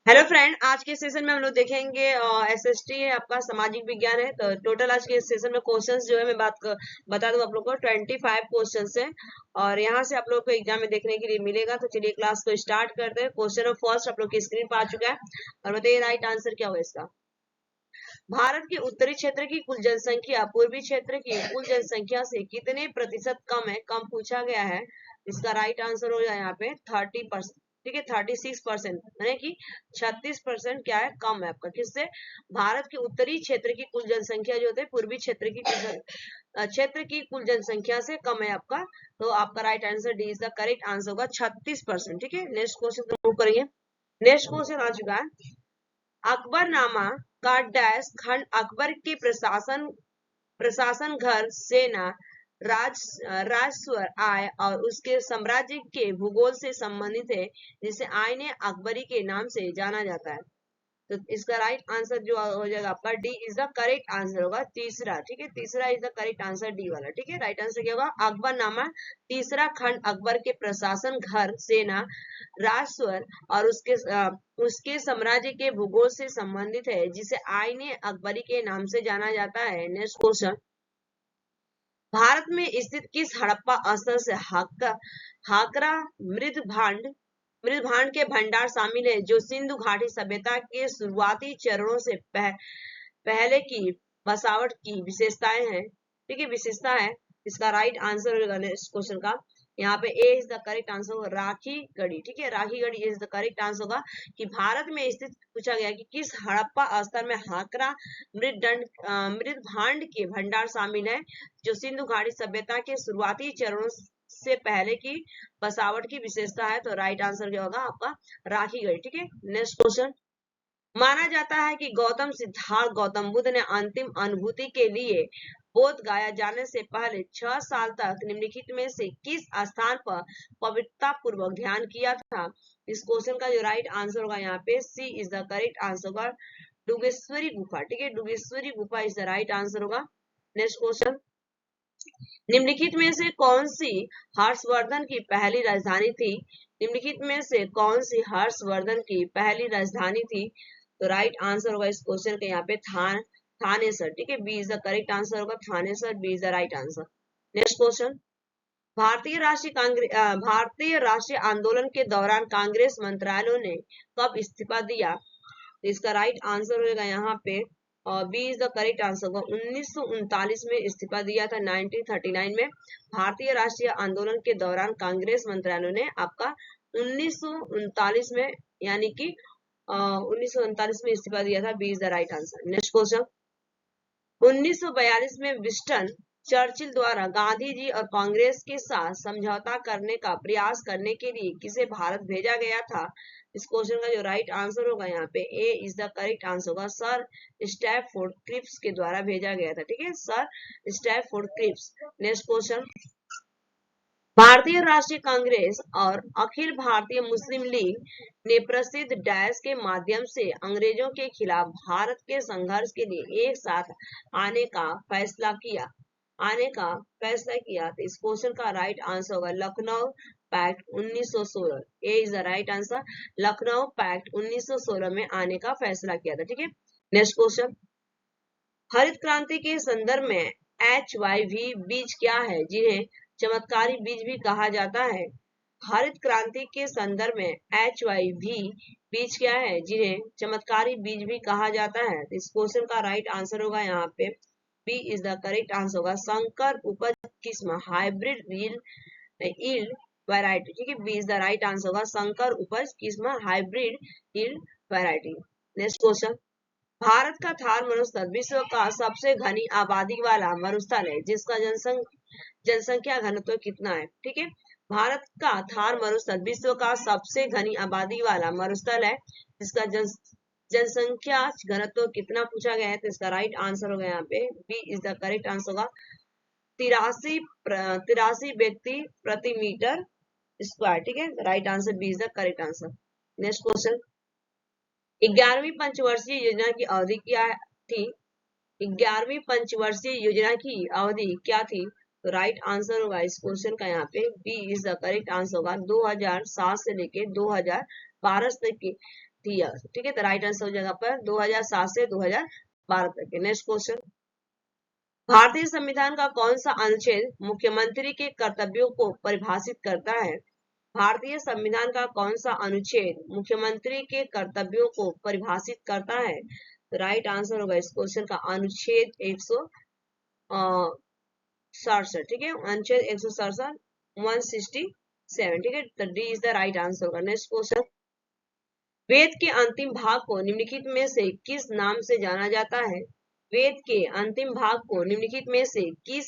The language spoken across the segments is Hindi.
हेलो फ्रेंड, आज के सेशन में हम लोग देखेंगे एसएसटी है आपका सामाजिक विज्ञान है। तो टोटल आज के सेशन में क्वेश्चंस जो है मैं बता दूं आप लोग को 25 क्वेश्चंस हैं और यहाँ से आप लोग को एग्जाम में देखने के लिए मिलेगा। तो चलिए क्लास को स्टार्ट करते हैं। क्वेश्चन ऑफ फर्स्ट आप लोग की स्क्रीन पर आ चुका है और बताइए राइट आंसर क्या होगा इसका। भारत के उत्तरी क्षेत्र की कुल जनसंख्या पूर्वी क्षेत्र की कुल जनसंख्या से कितने प्रतिशत कम है, कम पूछा गया है। इसका राइट आंसर हो जाए यहाँ पे 30%। ठीक है, 36%, यानी कि 36% क्या है, कम है आपका। किससे? भारत के उत्तरी क्षेत्र की कुल जनसंख्या जो होती है पूर्वी क्षेत्र की कुल जनसंख्या से कम है आपका। तो आपका right answer D is the correct answer होगा 36%। ठीक है, नेक्स्ट क्वेश्चन मूव करेंगे। नेक्स्ट क्वेश्चन आ चुका है। अकबरनामा का डैश खंड अकबर के प्रशासन घर सेना राजस्व आय और उसके साम्राज्य के भूगोल से संबंधित है, जिसे आईने अकबरी के नाम से जाना जाता है। तो इसका राइट आंसर जो हो जाएगा आपका D is the correct answer होगा, तीसरा। ठीक है, तीसरा is the correct answer, D वाला। ठीक है, राइट आंसर क्या होगा? अकबरनामा तीसरा खंड अकबर के प्रशासन घर सेना राजस्व और उसके साम्राज्य के भूगोल से संबंधित है, जिसे आईने अकबरी के नाम से जाना जाता है। Next question. भारत में स्थित किस हड़प्पा स्थल से हाकरा मृद भांड के भंडार शामिल है, जो सिंधु घाटी सभ्यता के शुरुआती चरणों से पहले की बसावट की विशेषताएं हैं। ठीक है, विशेषता है। इसका राइट आंसर होगा इस क्वेश्चन का यहाँ पे A is the correct answer होगा, राखी गढ़ी। ठीक है, Rakhi Garhi is the correct answer होगा कि भारत में स्थित पूछा गया कि किस हड़प्पा स्थल में हाकरा मृद भांड के भंडार शामिल है, जो सिंधु घाटी सभ्यता के शुरुआती चरणों से पहले की बसावट की विशेषता है। तो राइट आंसर क्या होगा आपका? राखी गढ़ी। ठीक है, नेक्स्ट क्वेश्चन। माना जाता है कि गौतम सिद्धार्थ गौतम बुद्ध ने अंतिम अनुभूति के लिए बोध गाया जाने से पहले 6 साल तक निम्नलिखित में से किस स्थान पर पवित्रता पूर्वक ध्यान किया था। इस क्वेश्चन का जो राइट आंसर होगा यहाँ पे सी इज द करेक्ट आंसर होगा, डुगेश्वरी गुफा। ठीक है, डुगेश्वरी गुफा इज द राइट आंसर होगा। Next question. निम्नलिखित में से कौन सी हर्षवर्धन की पहली राजधानी थी? निम्नलिखित में से कौन सी हर्षवर्धन की पहली राजधानी थी? तो राइट आंसर होगा इस क्वेश्चन के यहाँ पे थानेसर। ठीक है, B is the correct answer होगा, Thanesar, B is the right answer. Next question. भारतीय राष्ट्रीय आंदोलन के दौरान कांग्रेस मंत्रालयों ने कब इस्तीफा दिया? तो इसका राइट आंसर होगा यहाँ पे B is the correct answer होगा, 1939 में इस्तीफा दिया था, 1939 में। भारतीय राष्ट्रीय आंदोलन के दौरान कांग्रेस मंत्रालयों ने आपका 1939 में, यानी कि 1939 में इस्तीफा दिया था, B is the right answer. Next question. 1942 में विंस्टन चर्चिल द्वारा गांधी जी और कांग्रेस के साथ समझौता करने का प्रयास करने के लिए किसे भारत भेजा गया था? इस क्वेश्चन का जो राइट आंसर होगा यहाँ पे A is the correct answer होगा, सर स्टैफोर्ड क्रिप्स के द्वारा भेजा गया था। ठीक है, sir Stafford Cripps. Next question. भारतीय राष्ट्रीय कांग्रेस और अखिल भारतीय मुस्लिम लीग ने प्रसिद्ध डैश के माध्यम से अंग्रेजों के खिलाफ भारत के संघर्ष के लिए एक साथ आने का फैसला किया तो इस क्वेश्चन का राइट आंसर होगा Lucknow pact 1916। A is the right answer, Lucknow pact 1916 में आने का फैसला किया था। ठीक है, नेक्स्ट क्वेश्चन। हरित क्रांति के संदर्भ में HYV बीज क्या है, जिन्हें चमत्कारी बीज भी कहा जाता है? हरित क्रांति के संदर्भ में HYV बीज क्या है, जिन्हें चमत्कारी बीज भी कहा जाता है? तो इस क्वेश्चन का राइट आंसर होगा यहाँ पे B is the correct answer होगा, संकर उपज किस्म, हाइब्रिड यील्ड वैरायटी। ठीक है, B is the right answer होगा, संकर उपज किस्म, hybrid yield variety. Next question. Bharat का थार मरुस्थल विश्व का सबसे घनी आबादी वाला मरुस्थल है, जिसका जनसंख्या घनत्व कितना है? ठीक है, भारत का थार मरुस्थल विश्व का सबसे घनी आबादी वाला मरुस्थल है, जिसका जनसंख्या घनत्व कितना पूछा गया है। तो इसका राइट आंसर होगा यहाँ पे B is the correct answer होगा, 83 व्यक्ति प्रति मीटर स्क्वायर। ठीक है, right answer B is the correct answer. Next question. 11वीं पंचवर्षीय योजना की अवधि क्या थी? 11वीं पंचवर्षीय योजना की अवधि क्या थी? तो राइट आंसर होगा इस क्वेश्चन का यहाँ पे B is the correct answer होगा, 2007 से लेके 2012 तक की दिया, ठीक है। तो राइट आंसर हो जाएगा पर 2007 से 2012 तक के। नेक्स्ट क्वेश्चन, भारतीय संविधान का कौन सा अनुच्छेद मुख्यमंत्री के कर्तव्यों को परिभाषित करता है? भारतीय संविधान का कौन सा अनुच्छेद मुख्यमंत्री के कर्तव्यों को परिभाषित करता है? तो राइट आंसर होगा इस क्वेश्चन का अनुच्छेद 167, ठीक है, अनुच्छेद 167, 167, ठीक है। तो D is the right answer होगा। नेक्स्ट क्वेश्चन, वेद के अंतिम भाग को निम्नलिखित में से किस नाम से जाना जाता है? वेद के अंतिम भाग को निम्नलिखित में से किस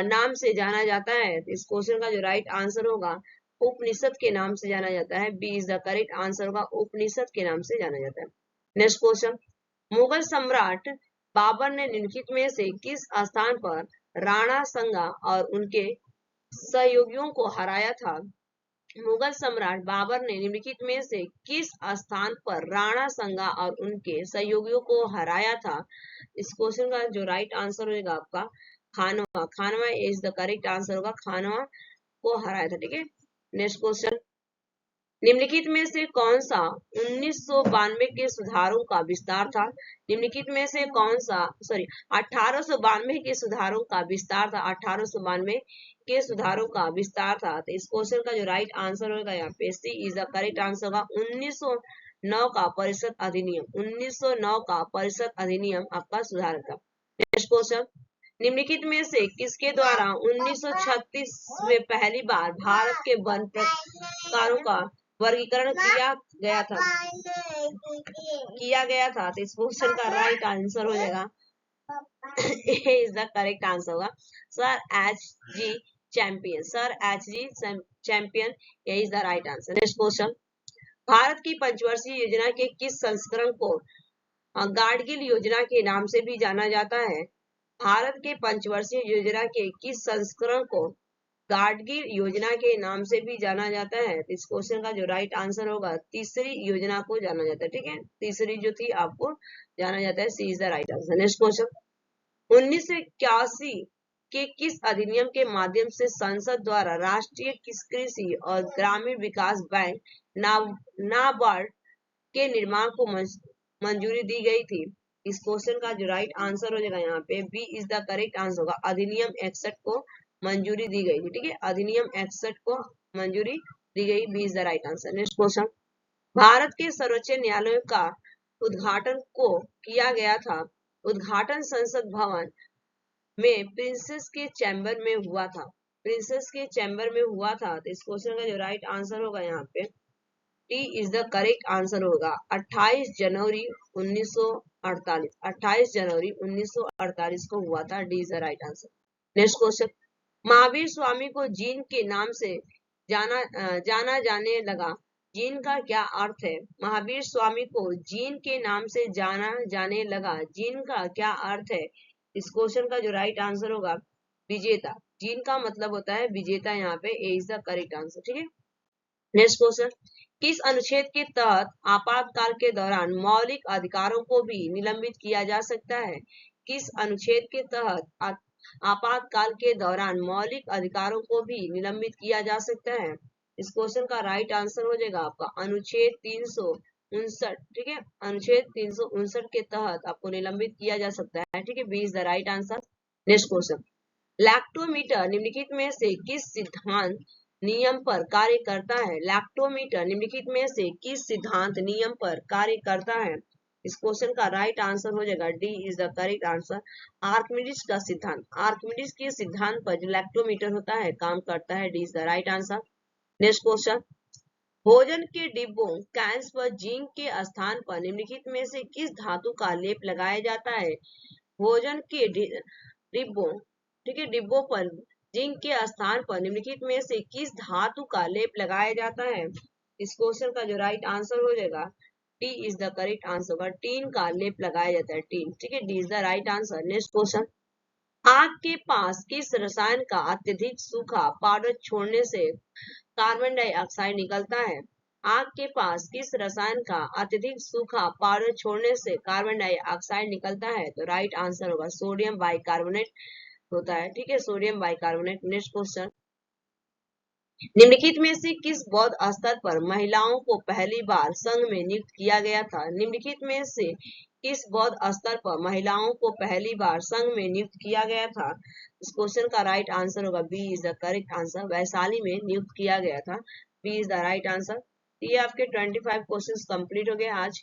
नाम से जाना जाता है? तो इस क्वेश्चन का जो राइट आंसर होगा उपनिषद के नाम से जाना जाता है। B is the correct answer होगा, उपनिषद के नाम से जाना जाता है। नेक्स्ट क्वेश्चन, मुगल सम्राट बाबर ने निम्नलिखित में से किस स्थान पर राणा संगा और उनके सहयोगियों को हराया था? मुगल सम्राट बाबर ने निम्नलिखित में से किस स्थान पर राणा संगा और उनके सहयोगियों को हराया था? इस क्वेश्चन का जो राइट आंसर होगा आपका खानवा, खानवा इज द करेक्ट आंसर होगा, खानवा को हराया था, ठीक है। नेक्स्ट क्वेश्चन, निम्नलिखित में से कौन सा 1992 के सुधारों का विस्तार था? निम्नलिखित में से कौन सा 1892 के सुधारों का विस्तार था? 1892 के सुधारों का विस्तार था। तो इस क्वेश्चन का जो राइट आंसर होगा यहाँ पे सी इज द करेक्ट आंसर होगा 1909 का परिषद अधिनियम, 1909 का परिषद अधिनियम आपका सुधार था। नेक्स्ट क्वेश्चन, निम्नलिखित में से किसके द्वारा 1936 में पहली बार भारत के वन प्रकारों का वर्गीकरण किया गया था? तो इस क्वेश्चन का राइट आंसर हो जाएगा A is the correct answer होगा sir H G Champion, sir H G Champion, ये is the right answer. Next question, Bharat की पंचवर्षीय योजना के किस संस्करण को गाडगिल योजना के नाम से भी जाना जाता है? भारत के पंचवर्षीय योजना के किस संस्करण को गाडगिल योजना के नाम से भी जाना जाता है? इस क्वेश्चन का जो राइट आंसर होगा तीसरी योजना को जाना जाता है, ठीक है, तीसरी जो थी आपको जाना जाता है, C is the right answer. Next question, 1981 के किस अधिनियम के माध्यम से संसद द्वारा राष्ट्रीय कृषि और ग्रामीण विकास बैंक नाबार्ड के निर्माण को मंजूरी दी गई थी? इस क्वेश्चन का जो राइट आंसर हो जाएगा यहाँ पे B is the correct answer होगा, अधिनियम 61 को मंजूरी दी गई थी, ठीक है, अधिनियम 61 को मंजूरी दी गई, B is the right answer. Next question, Bharat के सर्वोच्च न्यायालय का उद्घाटन को किया गया था? उद्घाटन संसद भवन में प्रिंसेस के चैम्बर में हुआ था, प्रिंसेस के चैम्बर में हुआ था। तो इस क्वेश्चन का जो राइट आंसर होगा यहाँ पे T is the correct answer होगा 28 जनवरी 1948, 28 जनवरी 1948 को हुआ था, D is the right answer. Next question, Mahavir Swami को जीन के नाम से जाना जाने लगा, जीन का क्या अर्थ है? महावीर स्वामी को जीन के नाम से जाना जाने लगा, जीन का क्या अर्थ है? इस क्वेश्चन का जो राइट आंसर होगा विजेता, जीन का मतलब होता है विजेता, यहाँ पे A is the correct answer, ठीक है। नेक्स्ट क्वेश्चन, किस अनुच्छेद के तहत आपातकाल के दौरान मौलिक अधिकारों को भी निलंबित किया जा सकता है? किस अनुच्छेद के तहत आपातकाल के दौरान मौलिक अधिकारों को भी निलंबित किया जा सकता है? इस क्वेश्चन का राइट आंसर हो जाएगा आपका अनुच्छेद 359, ठीक है, अनुच्छेद 359 के तहत आपको निलंबित किया जा सकता है, ठीक है, B is the right answer. Next question, lactometer निम्नलिखित में से किस सिद्धांत नियम पर कार्य करता है? लैक्टोमीटर निम्नलिखित में से किस सिद्धांत नियम पर कार्य करता है? इस क्वेश्चन का राइट आंसर हो जाएगा D is the correct answer, Archimedes का सिद्धांत, आर्किमिडीज के सिद्धांत पर जो लैक्टोमीटर होता है काम करता है, D is the right answer. Next question, भोजन के डिब्बों कैंस पर जिंक के स्थान पर निम्नलिखित में से किस धातु का लेप लगाया जाता है? भोजन के डिब्बों, ठीक है, डिब्बों पर जिंक के स्थान पर निम्नलिखित में से किस धातु का लेप लगाया जाता है? इस क्वेश्चन का जो राइट आंसर हो जाएगा T is the correct answer होगा, टीन का लेप लगाया जाता है, टीन, ठीक है, D is the right answer. Next question, आग के पास किस रसायन का अत्यधिक सूखा पाउडर छोड़ने से कार्बन डाइऑक्साइड निकलता है? आग के पास किस रसायन का अत्यधिक सूखा पाउडर छोड़ने से कार्बन डाइऑक्साइड निकलता है? तो राइट आंसर होगा सोडियम बाइकार्बोनेट होता है, ठीक है, सोडियम बाइकार्बोनेट। नेक्स्ट क्वेश्चन, निम्नलिखित में से किस बौद्ध स्तर पर महिलाओं को पहली बार संघ में नियुक्त किया गया था? निम्नलिखित में से किस बौद्ध स्तर पर महिलाओं को पहली बार संघ में नियुक्त किया गया था? इस क्वेश्चन का राइट आंसर होगा B is the correct answer. Vaishali में नियुक्त किया गया था। B is the right answer. ये आपके 25 क्वेश्चंस कंप्लीट हो गए आज।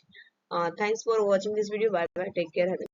Thanks for watching this video. Bye bye, take care.